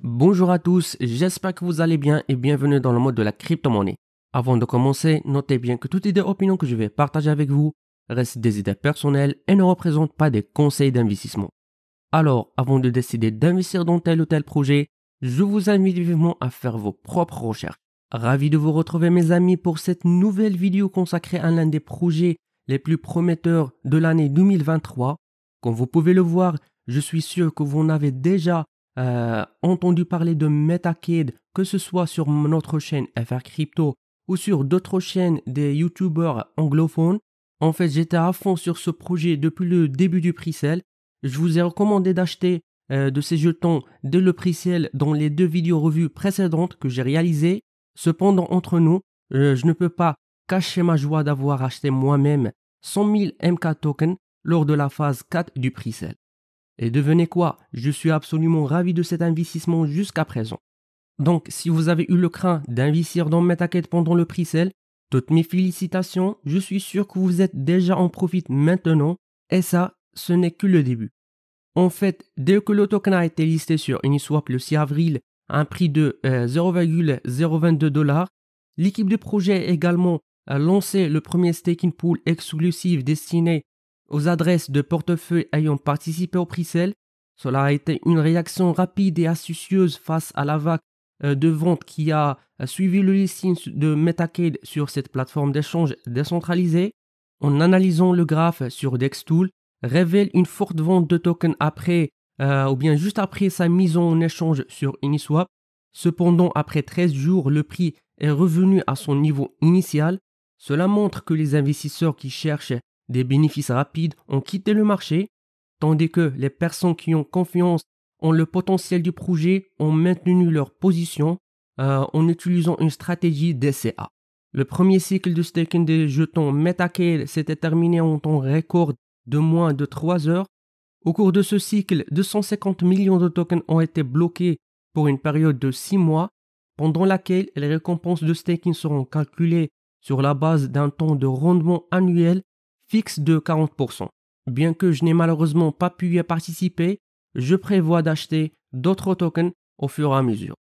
Bonjour à tous, j'espère que vous allez bien et bienvenue dans le mode de la crypto-monnaie. Avant de commencer, notez bien que toutes idées et opinions que je vais partager avec vous restent des idées personnelles et ne représentent pas des conseils d'investissement. Alors, avant de décider d'investir dans tel ou tel projet, je vous invite vivement à faire vos propres recherches. Ravi de vous retrouver mes amis pour cette nouvelle vidéo consacrée à l'un des projets les plus prometteurs de l'année 2023. Comme vous pouvez le voir, je suis sûr que vous en avez déjà entendu parler de Metacade, que ce soit sur notre chaîne FR Crypto ou sur d'autres chaînes des youtubeurs anglophones. En fait, j'étais à fond sur ce projet depuis le début du pre-sale. Je vous ai recommandé d'acheter de ces jetons dès le pre-sale dans les 2 vidéos revues précédentes que j'ai réalisées. Cependant, entre nous, je ne peux pas cacher ma joie d'avoir acheté moi-même 100 000 MK tokens lors de la phase 4 du pre-sale. Et devinez quoi, je suis absolument ravi de cet investissement jusqu'à présent. Donc, si vous avez eu le craint d'investir dans Metacade pendant le pre-sale, toutes mes félicitations, je suis sûr que vous êtes déjà en profit maintenant, et ça, ce n'est que le début. En fait, dès que le token a été listé sur Uniswap le 6 avril à un prix de 0,022$, l'équipe de projet a également lancé le premier staking pool exclusif destiné aux adresses de portefeuille ayant participé au pre-sale. Cela a été une réaction rapide et astucieuse face à la vague de vente qui a suivi le listing de Metacade sur cette plateforme d'échange décentralisée. En analysant le graphe sur Dextool, révèle une forte vente de tokens après ou bien juste après sa mise en échange sur Uniswap. Cependant, après 13 jours, le prix est revenu à son niveau initial. Cela montre que les investisseurs qui cherchent des bénéfices rapides ont quitté le marché, tandis que les personnes qui ont confiance en le potentiel du projet ont maintenu leur position en utilisant une stratégie DCA. Le premier cycle de staking des jetons Metacade s'était terminé en temps record de moins de 3 heures. Au cours de ce cycle, 250 millions de tokens ont été bloqués pour une période de 6 mois, pendant laquelle les récompenses de staking seront calculées sur la base d'un taux de rendement annuel fixe de 40%. Bien que je n'ai malheureusement pas pu y participer, je prévois d'acheter d'autres tokens au fur et à mesure.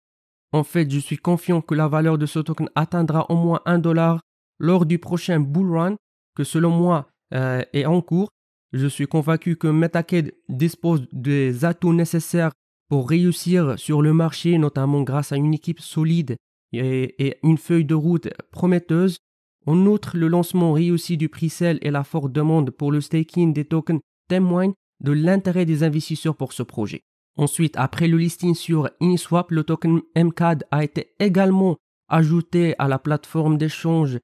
En fait, je suis confiant que la valeur de ce token atteindra au moins $1 lors du prochain bull run, que selon moi est en cours. Je suis convaincu que Metacade dispose des atouts nécessaires pour réussir sur le marché, notamment grâce à une équipe solide et une feuille de route prometteuse. En outre, le lancement réussi du pre-sale et la forte demande pour le staking des tokens témoignent de l'intérêt des investisseurs pour ce projet. Ensuite, après le listing sur Uniswap, le token MCAD a été également ajouté à la plateforme d'échange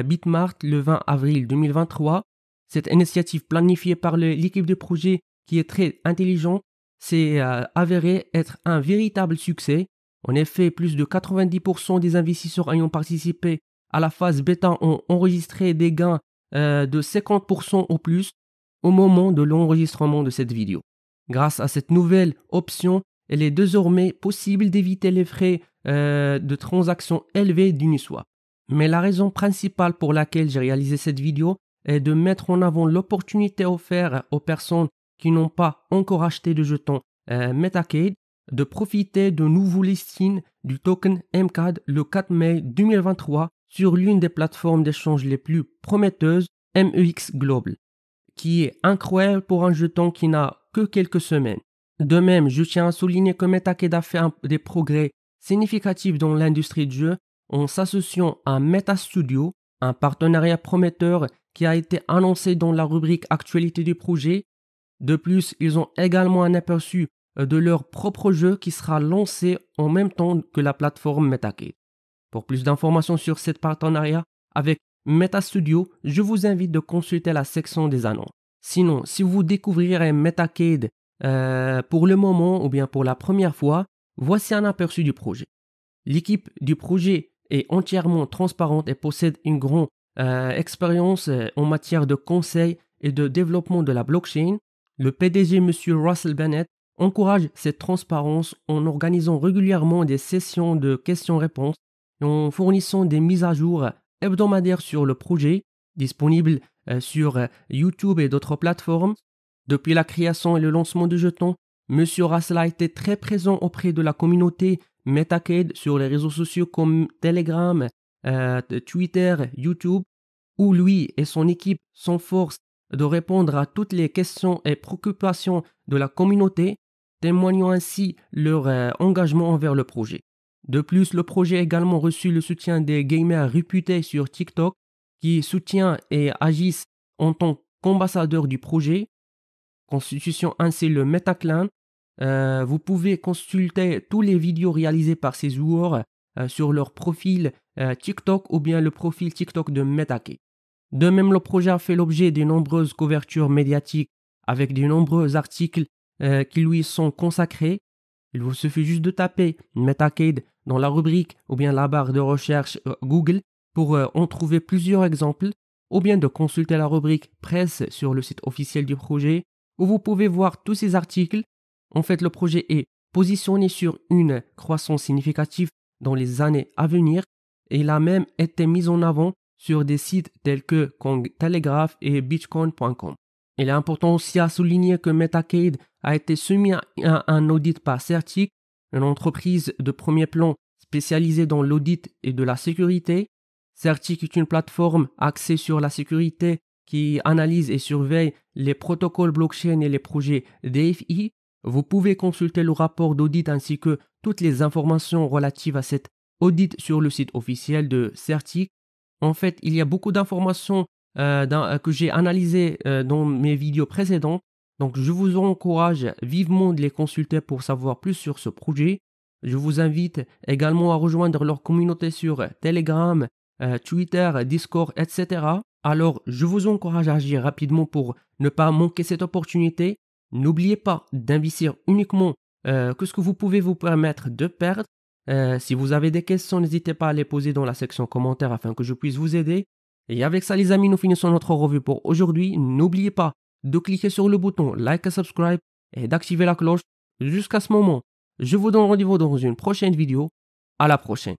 Bitmart le 20 avril 2023. Cette initiative planifiée par l'équipe de projet, qui est très intelligente, s'est avérée être un véritable succès. En effet, plus de 90% des investisseurs ayant participé à la phase bêta ont enregistré des gains de 50% ou plus au moment de l'enregistrement de cette vidéo. Grâce à cette nouvelle option, il est désormais possible d'éviter les frais de transaction élevés d'Uniswap. Mais la raison principale pour laquelle j'ai réalisé cette vidéo est de mettre en avant l'opportunité offerte aux personnes qui n'ont pas encore acheté de jetons Metacade de profiter de nouveaux listings du token MCAD le 4 mai 2023 sur l'une des plateformes d'échange les plus prometteuses, MEX Global, qui est incroyable pour un jeton qui n'a que quelques semaines. De même, je tiens à souligner que Metacade a fait des progrès significatifs dans l'industrie du jeu en s'associant à MetaStudio, un partenariat prometteur qui a été annoncé dans la rubrique actualité du projet. De plus, ils ont également un aperçu de leur propre jeu qui sera lancé en même temps que la plateforme Metacade. Pour plus d'informations sur ce partenariat avec MetaStudio, je vous invite de consulter la section des annonces. Sinon, si vous découvrirez Metacade pour le moment ou bien pour la première fois, voici un aperçu du projet. L'équipe du projet est entièrement transparente et possède une grande expérience en matière de conseil et de développement de la blockchain. Le PDG, M. Russell Bennett, encourage cette transparence en organisant régulièrement des sessions de questions-réponses et en fournissant des mises à jour hebdomadaires sur le projet. disponible sur YouTube et d'autres plateformes. Depuis la création et le lancement du jeton, Monsieur Russell a été très présent auprès de la communauté Metacade sur les réseaux sociaux comme Telegram, Twitter, YouTube, où lui et son équipe s'efforcent de répondre à toutes les questions et préoccupations de la communauté, témoignant ainsi leur engagement envers le projet. De plus, le projet a également reçu le soutien des gamers réputés sur TikTok qui soutiennent et agissent en tant qu'ambassadeurs du projet, constituant ainsi le MetaClan. Vous pouvez consulter tous les vidéos réalisées par ces joueurs sur leur profil TikTok ou bien le profil TikTok de Metacade. De même, le projet a fait l'objet de nombreuses couvertures médiatiques avec de nombreux articles qui lui sont consacrés. Il vous suffit juste de taper Metacade dans la rubrique ou bien la barre de recherche Google pour en trouver plusieurs exemples, ou bien de consulter la rubrique presse sur le site officiel du projet où vous pouvez voir tous ces articles. En fait, le projet est positionné sur une croissance significative dans les années à venir et il a même été mis en avant sur des sites tels que Cointelegraph et Bitcoin.com. Il est important aussi à souligner que Metacade a été soumis à un audit par Certic, une entreprise de premier plan spécialisée dans l'audit et de la sécurité. Certic est une plateforme axée sur la sécurité qui analyse et surveille les protocoles blockchain et les projets DFI. Vous pouvez consulter le rapport d'audit ainsi que toutes les informations relatives à cet audit sur le site officiel de Certic. En fait, il y a beaucoup d'informations que j'ai analysées dans mes vidéos précédentes. Donc, je vous encourage vivement de les consulter pour savoir plus sur ce projet. Je vous invite également à rejoindre leur communauté sur Telegram, Twitter, Discord, etc. Alors, je vous encourage à agir rapidement pour ne pas manquer cette opportunité. N'oubliez pas d'investir uniquement que ce que vous pouvez vous permettre de perdre. Si vous avez des questions, n'hésitez pas à les poser dans la section commentaires afin que je puisse vous aider. Et avec ça les amis, nous finissons notre revue pour aujourd'hui. N'oubliez pas de cliquer sur le bouton like et subscribe et d'activer la cloche. Jusqu'à ce moment, je vous donne rendez-vous dans une prochaine vidéo. À la prochaine.